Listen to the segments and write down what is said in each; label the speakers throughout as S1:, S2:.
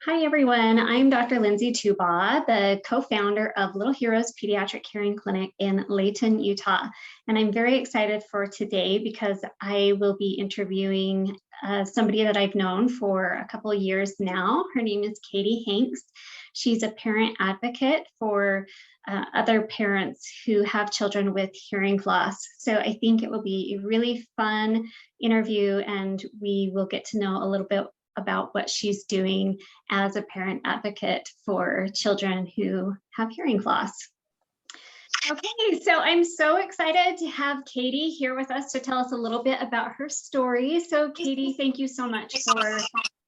S1: Hi, everyone. I'm DrLindsey the co-founder of Little Heroes Pediatric Hearing Clinic in Layton, Utah. And I'm very excited for today because I will be interviewing somebody that I've known for a couple of years now. Her name is Katie Hanks. She's a parent advocate for other parents who have children with hearing loss. So I think it will be a really fun interview, and we will get to know a little bit about what she's doing as a parent advocate for children who have hearing loss. Okay, so I'm so excited to have Katie here with us to tell us a little bit about her story. So Katie, thank you so much for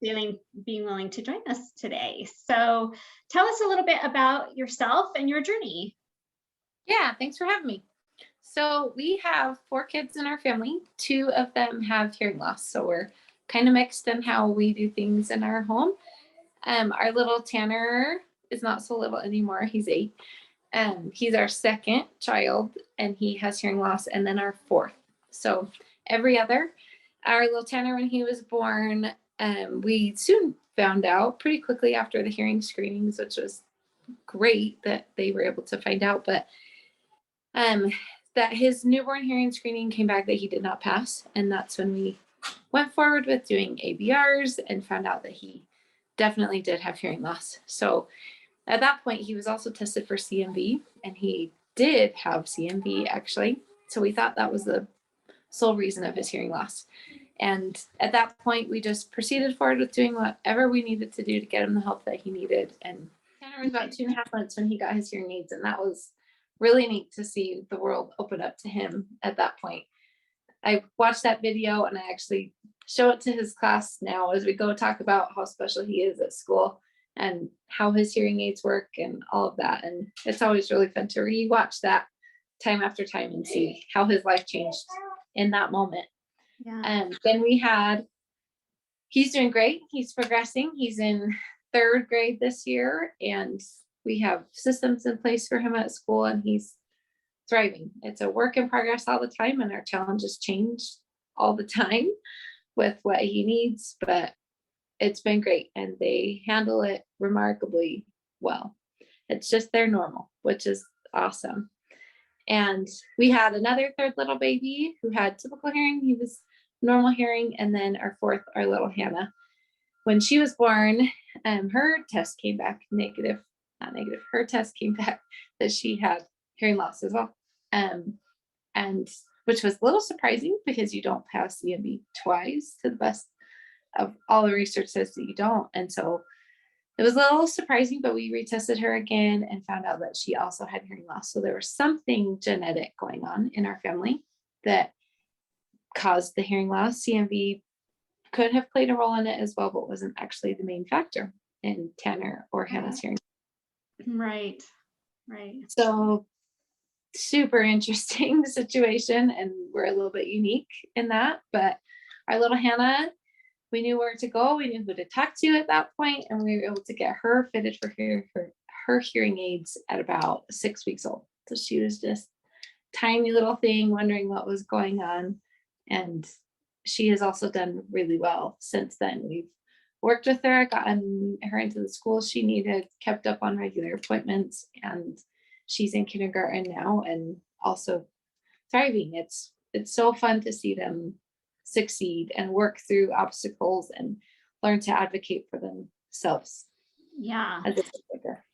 S1: being willing to join us today. So tell us a little bit about yourself and your journey.
S2: Yeah, thanks for having me. So we have 4 kids in our family. 2 of them have hearing loss. So we're kind of mixed in how we do things in our home. Our little Tanner is not so little anymore. He's 8. He's our second child and he has hearing loss, and then our 4th. So every other. Our little Tanner, when he was born, we soon found out pretty quickly after the hearing screenings, which was great that they were able to find out, but that his newborn hearing screening came back that he did not pass. And that's when we went forward with doing ABRs and found out that he definitely did have hearing loss. So at that point, he was also tested for CMV, and he did have CMV actually. So we thought that was the sole reason of his hearing loss. And at that point, we just proceeded forward with doing whatever we needed to do to get him the help that he needed. And Tanner was about 2.5 months when he got his hearing aids, and that was really neat to see the world open up to him at that point. I watched that video and I actually show it to his class now as we go talk about how special he is at school and how his hearing aids work and all of that. And it's always really fun to rewatch that time after time and see how his life changed in that moment.
S1: Yeah.
S2: And then he's doing great. He's progressing. He's in 3rd grade this year, and we have systems in place for him at school, and he's thriving. It's a work in progress all the time, and our challenges change all the time with what he needs, but it's been great, and they handle it remarkably well. It's just their normal, which is awesome. And we had another 3rd little baby who had typical hearing. He was normal hearing. And then our 4th, our little Hannah, when she was born, her test came back negative. Not negative. Her test came back that she had hearing loss as well. And which was a little surprising because you don't pass CMV twice, to the best of all the research says that you don't. And so it was a little surprising, but we retested her again and found out that she also had hearing loss. So there was something genetic going on in our family that caused the hearing loss. CMV could have played a role in it as well, but wasn't actually the main factor in Tanner or Hannah's hearing.
S1: Right.
S2: So super interesting situation, and we're a little bit unique in that. But our little Hannah, we knew where to go. We knew who to talk to at that point, and we were able to get her fitted for her hearing aids at about 6 weeks old. So she was just tiny little thing wondering what was going on. And she has also done really well since then. We've worked with her, gotten her into the school she needed, kept up on regular appointments, and she's in kindergarten now and also thriving. It's so fun to see them succeed and work through obstacles and learn to advocate for themselves.
S1: Yeah.
S2: As a bigger.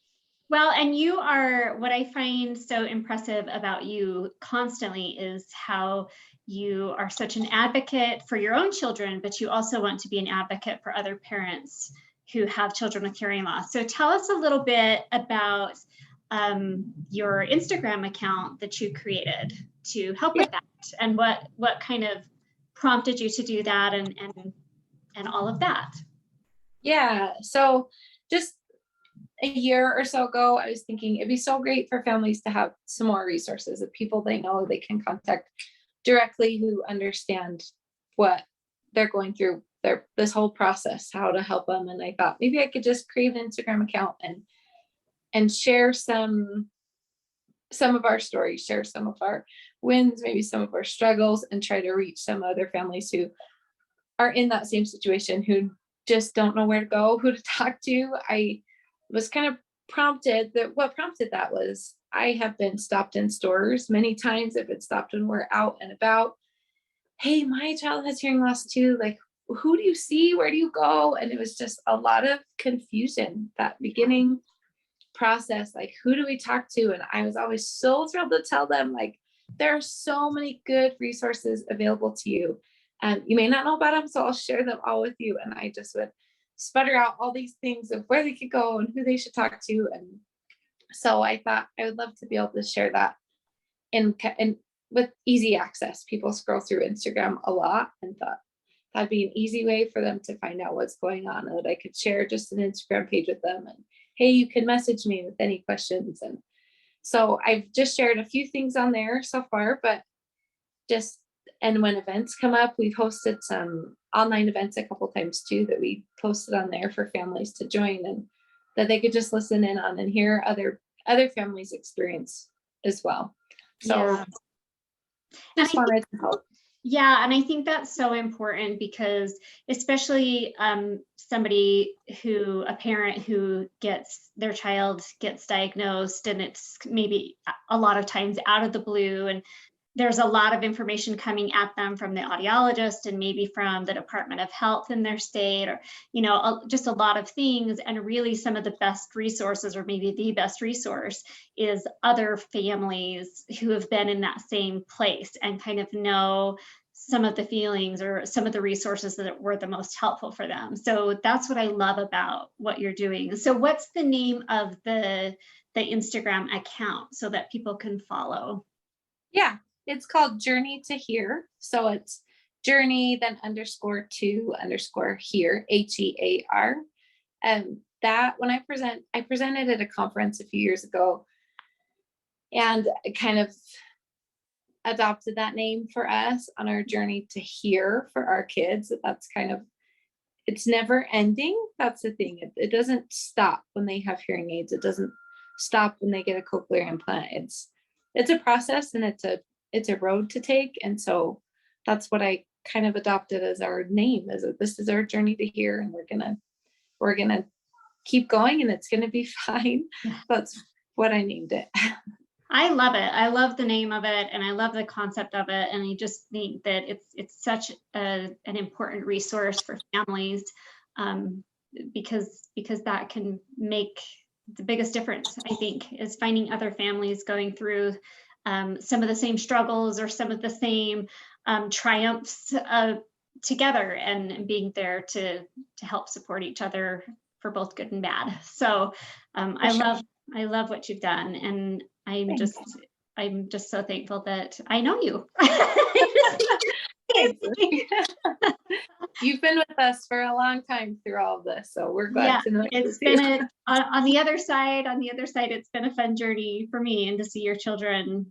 S1: Well, and you are, what I find so impressive about you constantly is how you are such an advocate for your own children, but you also want to be an advocate for other parents who have children with hearing loss. So tell us a little bit about your Instagram account that you created to help with that, and what kind of prompted you to do that, and all of that.
S2: Yeah, so just a year or so ago, I was thinking it'd be so great for families to have some more resources of people they know they can contact directly, who understand what they're going through, this whole process, how to help them. And I thought maybe I could just create an Instagram account and share some of our stories, share some of our wins, maybe some of our struggles, and try to reach some other families who are in that same situation, who just don't know where to go, who to talk to. I was kind of prompted that what prompted that was I have been stopped in stores many times. I've been stopped when we're out and about. Hey, my child has hearing loss too. Like, who do you see? Where do you go? And it was just a lot of confusion that beginning process. Like, who do we talk to? And I was always so thrilled to tell them, like, there are so many good resources available to you. And you may not know about them, so I'll share them all with you. And I just would sputter out all these things of where they could go and who they should talk to. And so I thought I would love to be able to share that in with easy access. People scroll through Instagram a lot, and thought that'd be an easy way for them to find out what's going on, and that I could share just an Instagram page with them. And hey, you can message me with any questions. And so I've just shared a few things on there so far, but and when events come up, we've hosted some online events a couple times too, that we posted on there for families to join, and that they could just listen in on and hear other families' experience as well. So
S1: Yeah.
S2: just wanted to help.
S1: Yeah, and I think that's so important, because especially a parent who gets their child gets diagnosed, and it's maybe a lot of times out of the blue, and there's a lot of information coming at them from the audiologist and maybe from the Department of Health in their state, or, just a lot of things. And really some of the best resources, or maybe the best resource, is other families who have been in that same place and kind of know some of the feelings or some of the resources that were the most helpful for them. So that's what I love about what you're doing. So what's the name of the Instagram account so that people can follow?
S2: Yeah, it's called Journey to Hear. So it's journey, then _to_hear, HEAR. And that when I presented at a conference a few years ago, and kind of adopted that name for us on our journey to hear for our kids. That's kind of, it's never ending. That's the thing. It doesn't stop when they have hearing aids. It doesn't stop when they get a cochlear implant. It's a process, and it's a road to take. And so that's what I kind of adopted as our name, this is our journey to hear, and we're gonna keep going, and it's gonna be fine. That's what I named it.
S1: I love it. I love the name of it, and I love the concept of it. And I just think that it's such an important resource for families, because that can make the biggest difference, I think, is finding other families going through some of the same struggles or some of the same triumphs together, and being there to help support each other for both good and bad. So I love what you've done, and I'm just so thankful that I know you.
S2: You've been with us for a long time through all of this, so we're glad to know.
S1: It's been on the other side, it's been a fun journey for me, and to see your children,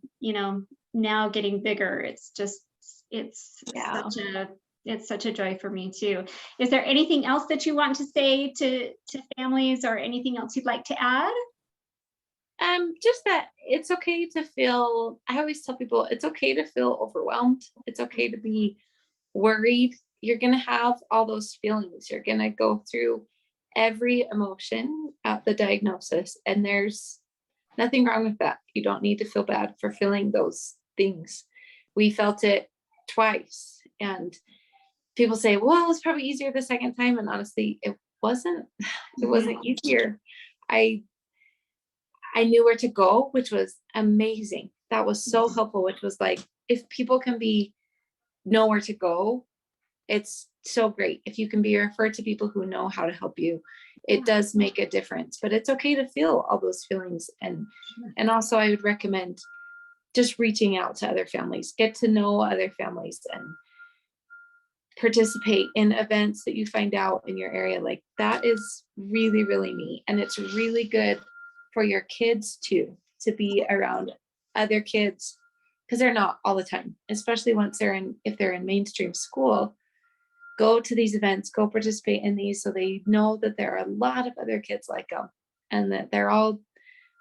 S1: now getting bigger. It's such a joy for me too. Is there anything else that you want to say to families, or anything else you'd like to add?
S2: Just that it's okay to feel, I always tell people, it's okay to feel overwhelmed. It's okay to be worried. You're going to have all those feelings. You're going to go through every emotion at the diagnosis, and there's nothing wrong with that. You don't need to feel bad for feeling those things. We felt it twice, and people say, well, it's probably easier the second time. And honestly, it wasn't easier. I knew where to go, which was amazing. That was so helpful, which was like, if people can know where to go, it's so great. If you can be referred to people who know how to help you, it does make a difference. But it's okay to feel all those feelings. And also I would recommend just reaching out to other families, get to know other families, and participate in events that you find out in your area. Like, that is really, really neat. And it's really good for your kids too, to be around other kids, because they're not all the time, especially if they're in mainstream school. Go to these events, go participate in these, so they know that there are a lot of other kids like them, and that they're all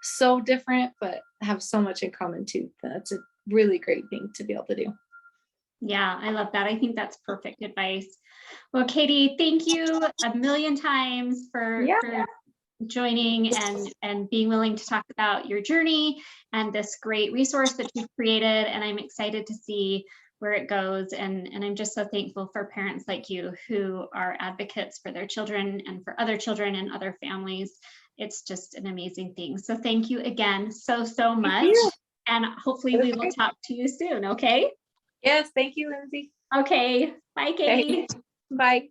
S2: so different, but have so much in common too. That's a really great thing to be able to do.
S1: Yeah, I love that. I think that's perfect advice. Well, Katie, thank you a million times for joining and being willing to talk about your journey and this great resource that you've created. And I'm excited to see where it goes. And I'm just so thankful for parents like you who are advocates for their children and for other children and other families. It's just an amazing thing. So thank you again so much. And hopefully we will talk to you soon, okay?
S2: Yes, thank you, Lindsay.
S1: Okay, bye, Katie.
S2: Okay. Bye.